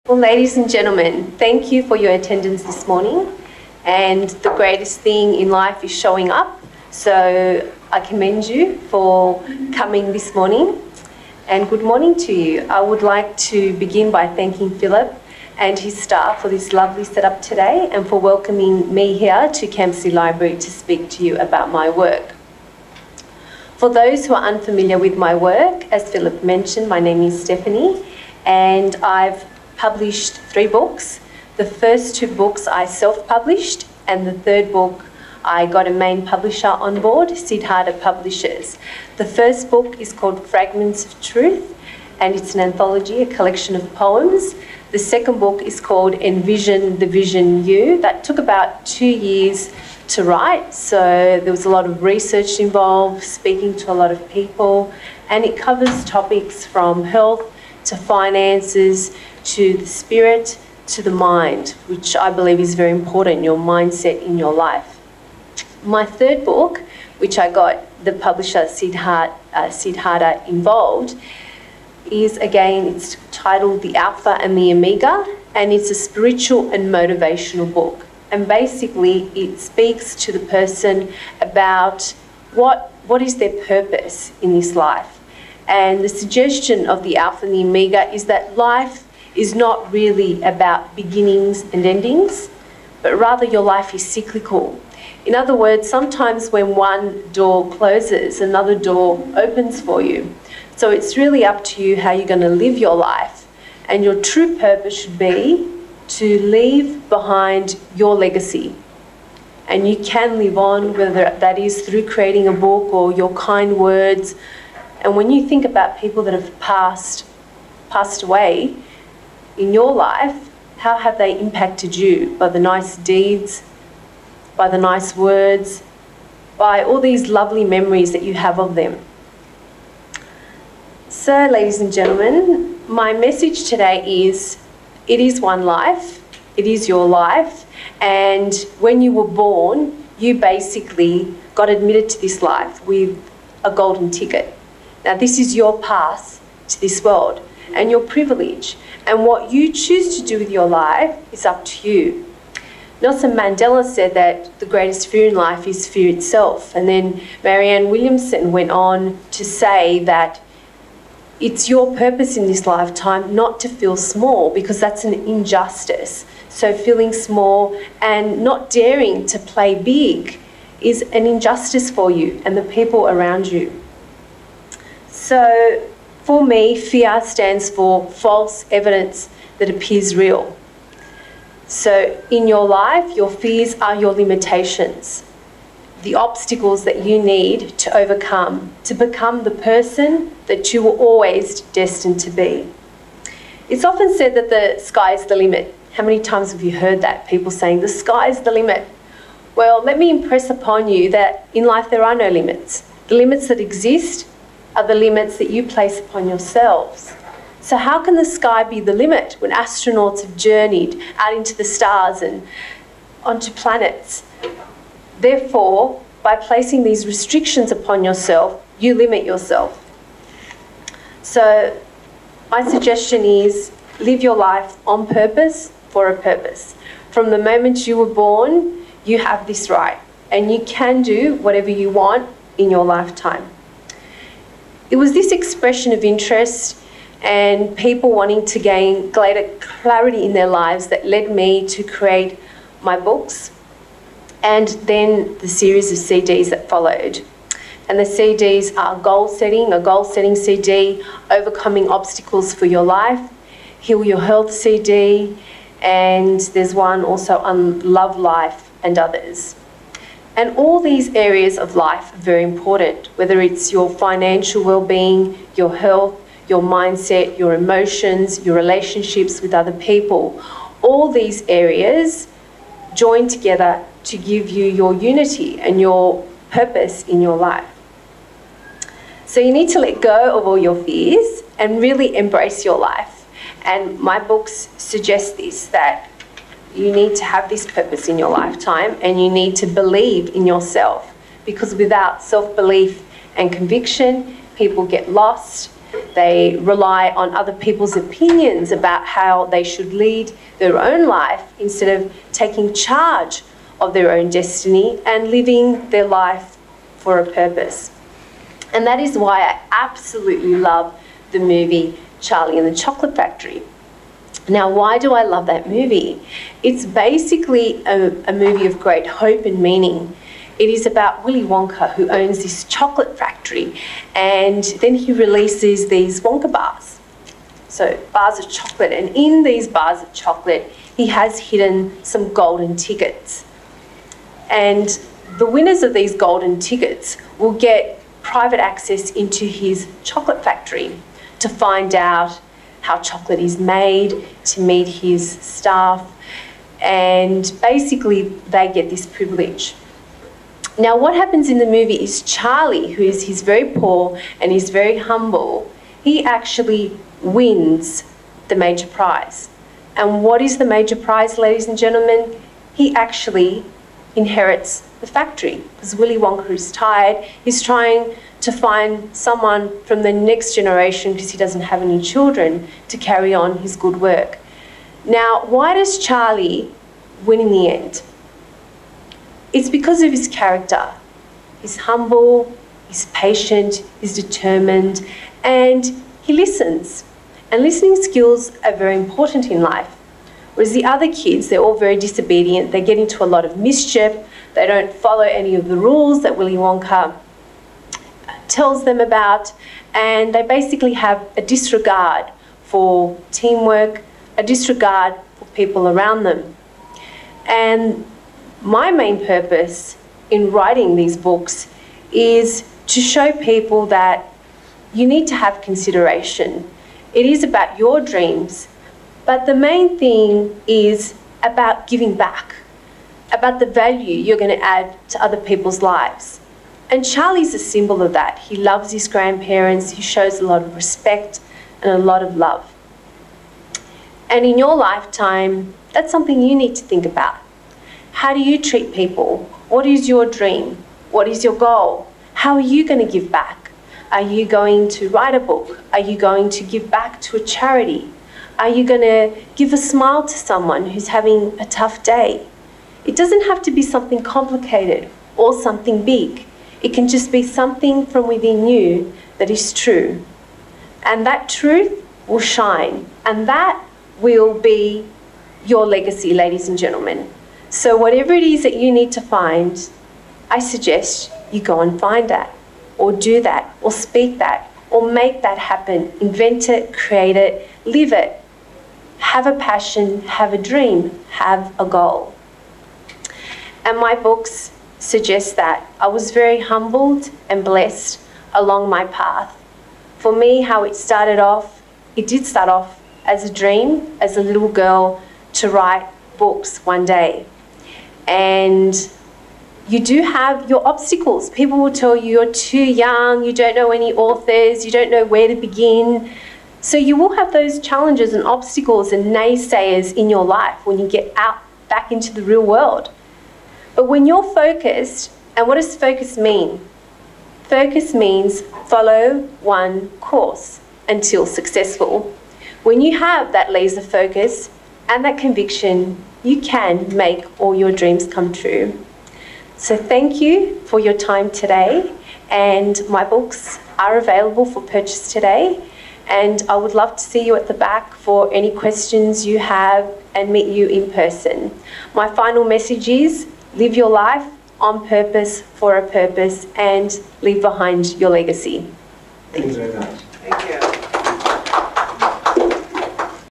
Well, ladies and gentlemen, thank you for your attendance this morning. And the greatest thing in life is showing up. So I commend you for coming this morning. And good morning to you. I would like to begin by thanking Philip and his staff for this lovely setup today and for welcoming me here to Canterbury Library to speak to you about my work. For those who are unfamiliar with my work, as Philip mentioned, my name is Stephanie, and I've published 3 books. The first 2 books I self-published, and the third book I got a main publisher on board, Siddhartha Publishers. The first book is called Fragments of Truth, and it's an anthology, a collection of poems. The second book is called Envision the Vision You. That took about 2 years to write, so there was a lot of research involved, speaking to a lot of people, and it covers topics from health to finances, to the spirit, to the mind, which I believe is very important, your mindset in your life. My third book, which I got the publisher Siddhartha involved, is again, it's titled The Alpha and the Omega, and it's a spiritual and motivational book. And basically it speaks to the person about what is their purpose in this life. And the suggestion of the Alpha and the Omega is that life is not really about beginnings and endings, but rather your life is cyclical. In other words, sometimes when one door closes, another door opens for you. So it's really up to you how you're going to live your life. And your true purpose should be to leave behind your legacy. And you can live on, whether that is through creating a book or your kind words. And when you think about people that have passed away in your life, how have they impacted you? By the nice deeds, by the nice words, by all these lovely memories that you have of them. So, ladies and gentlemen, my message today is, it is one life, it is your life, and when you were born, you basically got admitted to this life with a golden ticket. Now, this is your pass to this world and your privilege, and what you choose to do with your life is up to you. Nelson Mandela said that the greatest fear in life is fear itself, and then Marianne Williamson went on to say that it's your purpose in this lifetime not to feel small, because that's an injustice. So feeling small and not daring to play big is an injustice for you and the people around you. So for me, fear stands for false evidence that appears real. So in your life, your fears are your limitations, the obstacles that you need to overcome to become the person that you were always destined to be. It's often said that the sky is the limit. How many times have you heard that? People saying the sky is the limit. Well, let me impress upon you that in life there are no limits. The limits that exist are the limits that you place upon yourselves. So how can the sky be the limit when astronauts have journeyed out into the stars and onto planets? Therefore, by placing these restrictions upon yourself, you limit yourself. So my suggestion is, live your life on purpose for a purpose. From the moment you were born, you have this right, and you can do whatever you want in your lifetime. It was this expression of interest and people wanting to gain greater clarity in their lives that led me to create my books and then the series of CDs that followed. And the CDs are a goal setting CD, overcoming obstacles for your life, heal your health CD, and there's one also on love life and others. And all these areas of life are very important, whether it's your financial well-being, your health, your mindset, your emotions, your relationships with other people. All these areas join together to give you your unity and your purpose in your life. So you need to let go of all your fears and really embrace your life. And my books suggest this, that you need to have this purpose in your lifetime and you need to believe in yourself, because without self-belief and conviction, people get lost, They rely on other people's opinions about how they should lead their own life instead of taking charge of their own destiny and living their life for a purpose. And that is why I absolutely love the movie Charlie and the Chocolate Factory. Now, why do I love that movie? It's basically a movie of great hope and meaning. It is about Willy Wonka, who owns this chocolate factory, and then he releases these Wonka bars. So bars of chocolate, and in these bars of chocolate, he has hidden some golden tickets. And the winners of these golden tickets will get private access into his chocolate factory to find out how chocolate is made, to meet his staff, and basically they get this privilege. Now, what happens in the movie is Charlie, he's very poor and he's very humble, he actually wins the major prize. And what is the major prize, ladies and gentlemen? He actually inherits the factory, because Willy Wonka is tired. He's trying to find someone from the next generation, because he doesn't have any children, to carry on his good work. Now, why does Charlie win in the end? It's because of his character. He's humble, he's patient, he's determined, and he listens. And listening skills are very important in life. Whereas the other kids, they're all very disobedient, they get into a lot of mischief, they don't follow any of the rules that Willy Wonka tells them about, and they basically have a disregard for teamwork, a disregard for people around them. And my main purpose in writing these books is to show people that you need to have consideration. It is about your dreams, but the main thing is about giving back, about the value you're going to add to other people's lives. And Charlie's a symbol of that. He loves his grandparents, he shows a lot of respect and a lot of love. And in your lifetime, that's something you need to think about. How do you treat people? What is your dream? What is your goal? How are you going to give back? Are you going to write a book? Are you going to give back to a charity? Are you going to give a smile to someone who's having a tough day? It doesn't have to be something complicated or something big. It can just be something from within you that is true. And that truth will shine. And that will be your legacy, ladies and gentlemen. So whatever it is that you need to find, I suggest you go and find that, or do that, or speak that, or make that happen. Invent it, create it, live it. Have a passion, have a dream, have a goal. And my books suggest that. I was very humbled and blessed along my path. For me, how it started off, it did start off as a dream, as a little girl, to write books one day. And you do have your obstacles. People will tell you you're too young, you don't know any authors, you don't know where to begin. So you will have those challenges and obstacles and naysayers in your life when you get out back into the real world. But when you're focused, and what does focus mean? Focus means follow one course until successful. When you have that laser focus and that conviction, you can make all your dreams come true. So thank you for your time today, and my books are available for purchase today, and I would love to see you at the back for any questions you have and meet you in person. My final message is live your life on purpose for a purpose and leave behind your legacy. Thank you very much. Thank you.